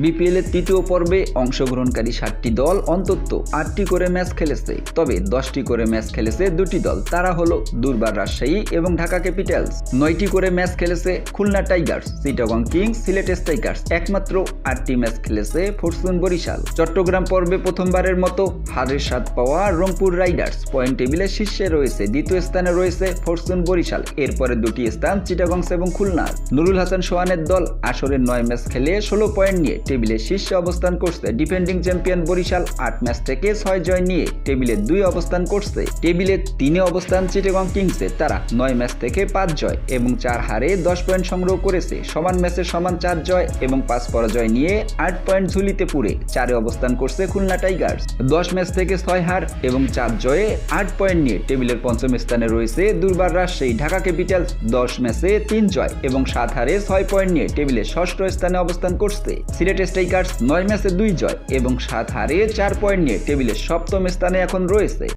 BPL এর তৃতীয় পর্বে অংশগ্রহণকারী 7টি দল অন্তত 8টি করে ম্যাচ খেলেছে, তবে 10টি করে ম্যাচ খেলেছে দুটি দল, তারা হলো দুর্বার রাজশাহী এবং ঢাকা ক্যাপিটালস। 9টি করে ম্যাচ খেলেছে Khulna Tigers, Chittagong Kings, Sylhet Strikers. একমাত্র 8টি ম্যাচ খেলেছে ফরচুন বরিশাল। চট্টগ্রাম পর্বে প্রথমবারের মতো হারের স্বাদ পাওয়া রংপুর রাইডার্স পয়েন্ট টেবিলের শীর্ষে রয়েছে, দ্বিতীয় স্থানে রয়েছে ফরচুন বরিশাল, এরপরে দুটি স্থান চিটাগং এবং খুলনার। নুরুল হাসান সোহানের দল আসরের 9 ম্যাচ খেলে 16 পয়েন্ট নিয়ে টেবিলের শীর্ষে অবস্থান করছে। ডিফেন্ডিং চ্যাম্পিয়ন বরিশাল 8 ম্যাচ থেকে 6 জয় নিয়ে টেবিলে 2 অবস্থান করছে। টেবিলে 3 অবস্থান চিটাগং কিংসে, তারা 9 ম্যাচ থেকে 5 জয় এবং 4 হারে 10 পয়েন্ট সংগ্রহ করেছে। সমান ম্যাচে সমান 4 জয় এবং 5 পরাজয় নিয়ে 8 পয়েন্ট ঝুলিতে পুরে 4 অবস্থান করছে খুলনা টাইগার্স। 10 ম্যাচ থেকে 6 হার এবং 4 জয়ে 8 পয়েন্ট নিয়ে টেবিলের পঞ্চম স্থানে রয়েছে দুর্বার রাজশাহী। ঢাকা ক্যাপিটালস 10 ম্যাচে 3 জয় এবং 7 হারে 6 পয়েন্ট নিয়ে টেবিলের ষষ্ঠ স্থানে অবস্থান করছে। সিলেট স্ট্রাইকার্স 9 ম্যাচে 2 জয় এবং 7 হারে 4 পয়েন্ট নিয়ে টেবিলের সপ্তম স্থানে এখন রয়েছে।